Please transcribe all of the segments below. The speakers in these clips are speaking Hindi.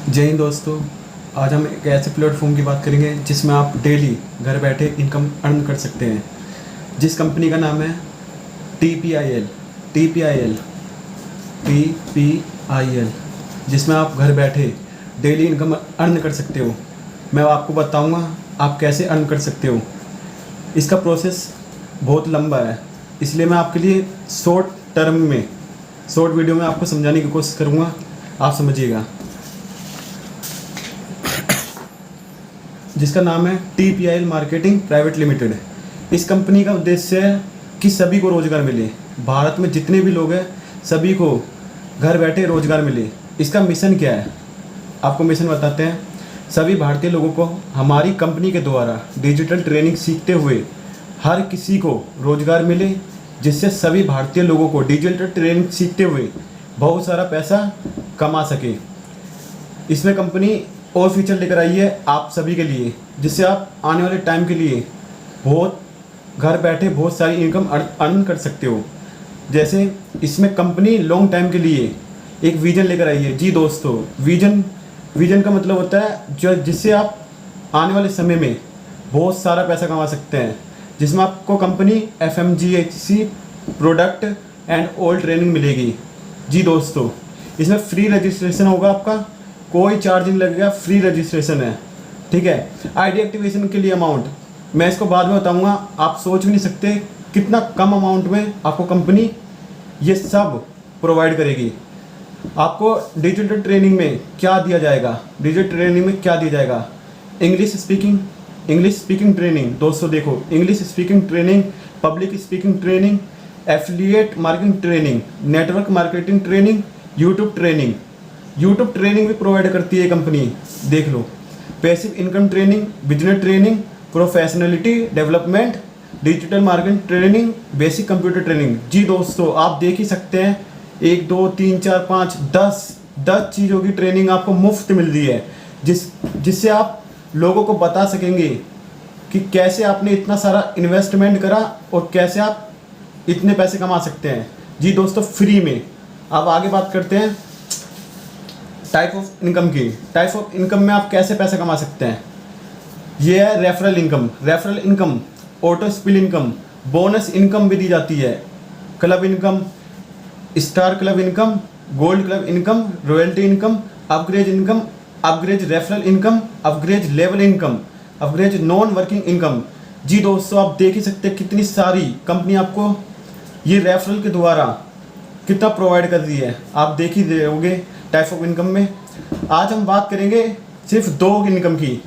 जय हिंद दोस्तों। आज हम एक ऐसे प्लेटफॉर्म की बात करेंगे जिसमें आप डेली घर बैठे इनकम अर्न कर सकते हैं, जिस कंपनी का नाम है TPIL TPIL TPIL, जिसमें आप घर बैठे डेली इनकम अर्न कर सकते हो। मैं आपको बताऊंगा आप कैसे अर्न कर सकते हो। इसका प्रोसेस बहुत लंबा है, इसलिए मैं आपके लिए शॉर्ट वीडियो में आपको समझाने की कोशिश करूँगा, आप समझिएगा। जिसका नाम है TPIL मार्केटिंग प्राइवेट लिमिटेड। इस कंपनी का उद्देश्य है कि सभी को रोज़गार मिले, भारत में जितने भी लोग हैं सभी को घर बैठे रोज़गार मिले। इसका मिशन क्या है आपको मिशन बताते हैं। सभी भारतीय लोगों को हमारी कंपनी के द्वारा डिजिटल ट्रेनिंग सीखते हुए हर किसी को रोज़गार मिले, जिससे सभी भारतीय लोगों को डिजिटल ट्रेनिंग सीखते हुए बहुत सारा पैसा कमा सके। इसमें कंपनी और फीचर लेकर आई है आप सभी के लिए, जिससे आप आने वाले टाइम के लिए बहुत घर बैठे बहुत सारी इनकम अर्न कर सकते हो। जैसे इसमें कंपनी लॉन्ग टाइम के लिए एक विजन लेकर आई है। जी दोस्तों, विजन का मतलब होता है जो जिससे आप आने वाले समय में बहुत सारा पैसा कमा सकते हैं, जिसमें आपको company FMGC product and all training मिलेगी। जी दोस्तों, इसमें फ्री रजिस्ट्रेशन होगा, आपका कोई चार्ज नहीं लगेगा, फ्री रजिस्ट्रेशन है, ठीक है। ID एक्टिवेशन के लिए अमाउंट मैं इसको बाद में बताऊंगा। आप सोच भी नहीं सकते कितना कम अमाउंट में आपको कंपनी ये सब प्रोवाइड करेगी। आपको डिजिटल ट्रेनिंग में क्या दिया जाएगा, इंग्लिश स्पीकिंग ट्रेनिंग। दोस्तों देखो, English speaking training, public speaking training, affiliate marketing training, network marketing training, YouTube training भी प्रोवाइड करती है कंपनी, देख लो। Passive income training, business training, professionality development, digital marketing training, basic computer training. जी दोस्तों, आप देख ही सकते हैं 1 2 3 4 5 10 चीज़ों की ट्रेनिंग आपको मुफ्त मिल रही है, जिससे आप लोगों को बता सकेंगे कि कैसे आपने इतना सारा इन्वेस्टमेंट करा और कैसे आप इतने पैसे कमा सकते हैं। जी दोस्तों, फ्री में। अब आगे बात करते हैं टाइप ऑफ इनकम की। टाइप ऑफ इनकम में आप कैसे पैसा कमा सकते हैं। ये है referral income, auto spill income, bonus income भी दी जाती है, club income, star club income, gold club income, royalty income, upgrade referral income, upgrade level income, upgrade non working income. जी दोस्तों, आप देख ही सकते हैं कितनी सारी कंपनी आपको ये रेफरल के द्वारा कितना प्रोवाइड कर रही है, आप देख ही रहोगे। टाइप ऑफ इनकम में आज हम बात करेंगे सिर्फ 2 इनकम की,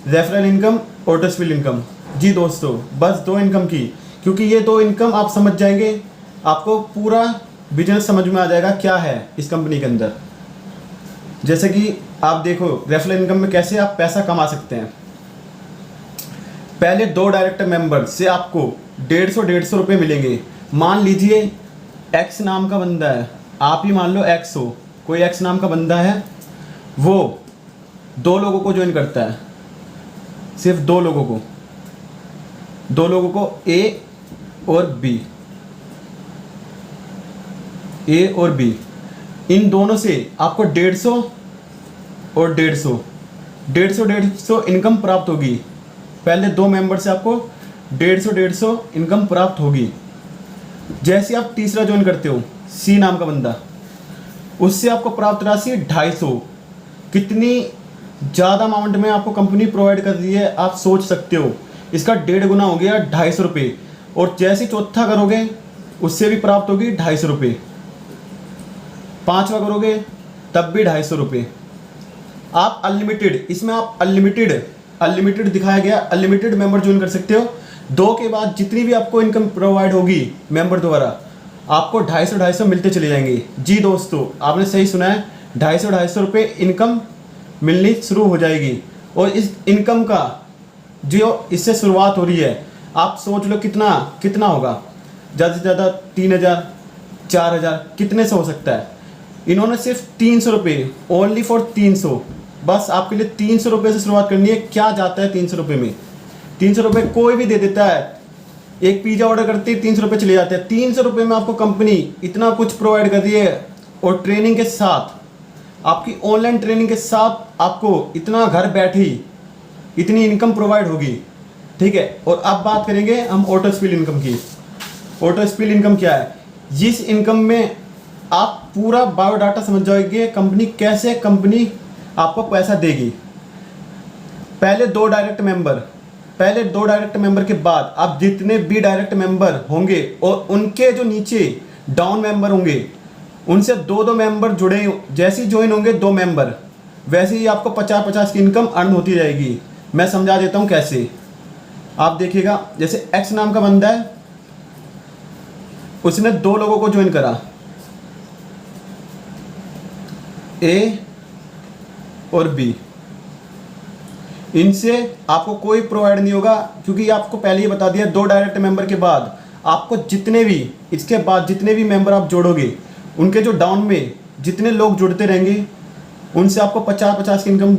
referral income, auto spill income. जी दोस्तों, बस 2 इनकम की, क्योंकि ये 2 इनकम आप समझ जाएंगे, आपको पूरा बिजनेस समझ में आ जाएगा क्या है इस कंपनी के अंदर। जैसे कि आप देखो रेफरल इनकम में कैसे आप पैसा कमा सकते हैं। पहले 2 डायरेक्टर मेंबर से आपको 150 रुपये मिलेंगे। मान लीजिए X नाम का बंदा है, आप ही मान लो X हो, कोई X नाम का बंदा है, वो 2 लोगों को ज्वाइन करता है, सिर्फ 2 लोगों को A और B, इन दोनों से आपको 150 और 150 इनकम प्राप्त होगी। पहले 2 मेंबर से आपको 150 इनकम प्राप्त होगी। जैसे आप तीसरा ज्वाइन करते हो, C नाम का बंदा, उससे आपको प्राप्त राशि 250। कितनी ज़्यादा अमाउंट में आपको कंपनी प्रोवाइड कर रही है, आप सोच सकते हो। इसका 1.5 गुना हो गया 250 रुपये। और जैसे चौथा करोगे उससे भी प्राप्त होगी 250 रुपये, 5वां करोगे तब भी 250 रुपये। आप अनलिमिटेड, इसमें आप अनलिमिटेड दिखाया गया, अनलिमिटेड मेंबर ज्वाइन कर सकते हो। 2 के बाद जितनी भी आपको इनकम प्रोवाइड होगी मेंबर द्वारा, आपको 250 मिलते चले जाएंगे। जी दोस्तों, आपने सही सुना है, 250 रुपये इनकम मिलनी शुरू हो जाएगी। और इस इनकम का जो इससे शुरुआत हो रही है, आप सोच लो कितना होगा, ज़्यादा से ज़्यादा 3000 4000 कितने से हो सकता है। इन्होंने सिर्फ 300 रुपये, ओनली फॉर 300, बस आपके लिए 300 रुपये से शुरुआत करनी है। क्या जाता है 300 रुपये में, 300 रुपये कोई भी दे देता है। एक पिज़्ज़ा ऑर्डर करते ही 300 रुपये चले जाते हैं। 300 रुपये में आपको कंपनी इतना कुछ प्रोवाइड कर रही है, और ट्रेनिंग के साथ आपकी ऑनलाइन ट्रेनिंग के साथ आपको इतना घर बैठे ही इतनी इनकम प्रोवाइड होगी, ठीक है। और अब बात करेंगे हम ऑटो स्पिल इनकम की। ऑटो स्पिल इनकम क्या है? जिस इनकम में आप पूरा बायोडाटा समझ जाओगे कंपनी कैसे कंपनी आपको पैसा देगी। पहले दो डायरेक्ट मेंबर के बाद आप जितने भी डायरेक्ट मेंबर होंगे और उनके जो नीचे डाउन मेंबर होंगे उनसे दो मेंबर जुड़े, जैसे ही ज्वाइन होंगे 2 मेंबर, वैसे ही आपको 50-50 की इनकम अर्न होती जाएगी। मैं समझा देता हूँ कैसे। आप देखिएगा, जैसे एक्स नाम का बंदा है, उसने 2 लोगों को ज्वाइन करा, ए और बी। इनसे आपको कोई प्रोवाइड नहीं होगा, क्योंकि आपको पहले ही बता दिया 2 डायरेक्ट मेंबर के बाद आपको जितने भी इसके बाद जितने भी मेंबर आप जोड़ोगे उनके जो डाउन में जितने लोग जुड़ते रहेंगे उनसे आपको 50-50 की इनकम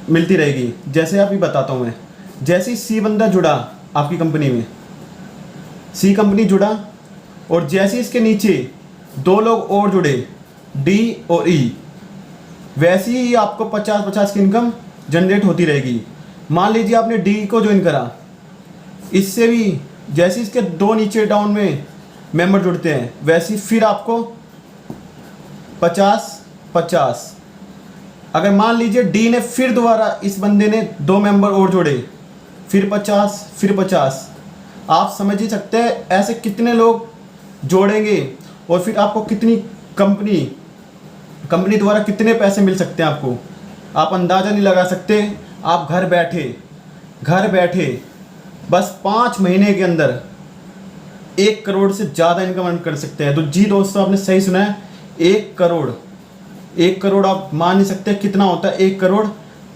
मिलती रहेगी। जैसे आप ही बताता हूँ मैं। जैसे ही सी बंदा जुड़ा आपकी कंपनी में, सी कंपनी जुड़ा, और जैसे ही इसके नीचे 2 लोग और जुड़े, डी और ई, वैसे ही आपको 50-50 की इनकम जनरेट होती रहेगी। मान लीजिए आपने डी को ज्वाइन करा, इससे भी जैसे इसके 2 नीचे डाउन में मेंबर जुड़ते हैं वैसे ही फिर आपको 50-50। अगर मान लीजिए डी ने फिर दोबारा इस बंदे ने 2 मेंबर और जोड़े, फिर 50 फिर 50। आप समझ ही सकते हैं ऐसे कितने लोग जोड़ेंगे और फिर आपको कितनी कंपनी द्वारा कितने पैसे मिल सकते हैं आपको, आप अंदाज़ा नहीं लगा सकते। आप घर बैठे बस 5 महीने के अंदर 1 करोड़ से ज़्यादा इनकम अर्न कर सकते हैं। तो जी दोस्तों, आपने सही सुना है, 1 करोड़ आप मान नहीं सकते कितना होता है 1 करोड़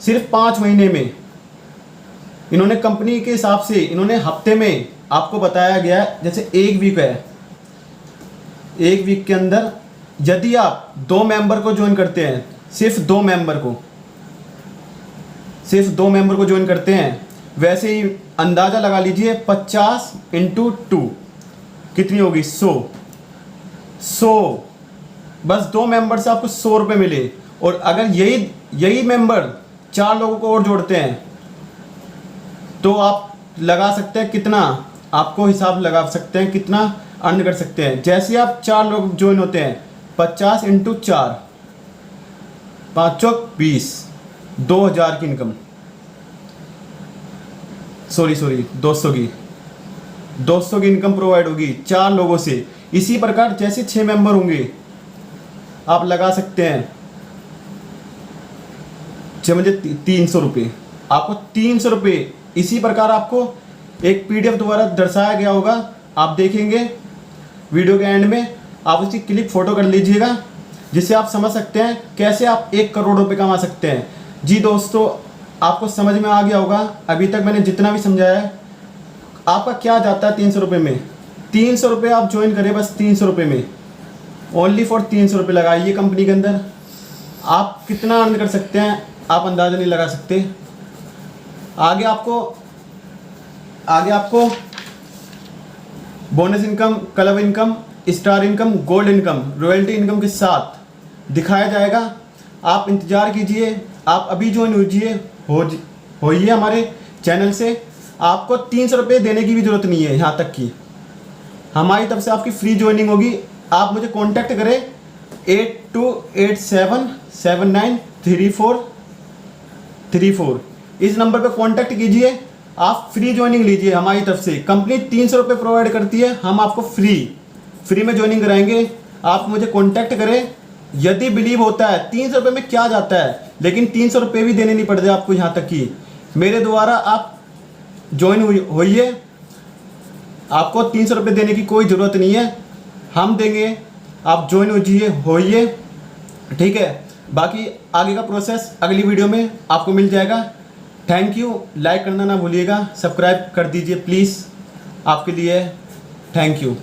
सिर्फ 5 महीने में। इन्होंने कंपनी के हिसाब से इन्होंने हफ्ते में आपको बताया गया है, जैसे 1 वीक है, 1 वीक के अंदर यदि आप 2 मेंबर को ज्वाइन करते हैं, सिर्फ 2 मेंबर को ज्वाइन करते हैं, वैसे ही अंदाज़ा लगा लीजिए 50 × 2 कितनी होगी, 100। बस 2 मेंबर से आपको 100 रुपये मिले। और अगर यही मेंबर 4 लोगों को और जोड़ते हैं तो आप लगा सकते हैं कितना, आपको हिसाब लगा सकते हैं कितना अर्न कर सकते हैं। जैसे आप 4 लोग ज्वाइन होते हैं, 50 × 4, 5 चौक 20, 2000 की इनकम, सॉरी 200 की इनकम प्रोवाइड होगी 4 लोगों से। इसी प्रकार जैसे 6 मेंबर होंगे आप लगा सकते हैं 300 रुपये, आपको 300 रुपये। इसी प्रकार आपको एक PDF द्वारा दर्शाया गया होगा, आप देखेंगे वीडियो के एंड में, आप उसकी क्लिक फ़ोटो कर लीजिएगा, जिससे आप समझ सकते हैं कैसे आप 1 करोड़ रुपये कमा सकते हैं। जी दोस्तों, आपको समझ में आ गया होगा। अभी तक मैंने जितना भी समझाया है, आपका क्या जाता है 300 रुपये में। 300 रुपये आप ज्वाइन करें, बस 300 रुपये में, ओनली फॉर 300 रुपये लगाइए कंपनी के अंदर। आप कितना अर्न कर सकते हैं आप अंदाज़ा नहीं लगा सकते। आगे आपको bonus income, club income, star income, gold income, royalty income के साथ दिखाया जाएगा। आप इंतज़ार कीजिए, आप अभी ज्वाइन होइए हमारे चैनल से। आपको 300 रुपये देने की भी ज़रूरत नहीं है, यहाँ तक कि हमारी तरफ से आपकी फ्री ज्वाइनिंग होगी। आप मुझे कांटेक्ट करें 8287793434। इस नंबर पे कांटेक्ट कीजिए, आप फ्री ज्वाइनिंग लीजिए हमारी तरफ से। कंपनी 300 रुपये प्रोवाइड करती है, हम आपको फ्री में ज्वाइनिंग कराएंगे। आप मुझे कांटेक्ट करें। यदि बिलीव होता है 300 रुपये में क्या जाता है, लेकिन 300 रुपये भी देने नहीं पड़ते आपको, यहाँ तक कि मेरे द्वारा आप ज्वाइन होइए, आपको 300 रुपये देने की कोई ज़रूरत नहीं है, हम देंगे। आप ज्वाइन होइए, ठीक है। बाकी आगे का प्रोसेस अगली वीडियो में आपको मिल जाएगा। Thank you. लाइक करना ना भूलिएगा, सब्सक्राइब कर दीजिए प्लीज़, आपके लिए थैंक यू।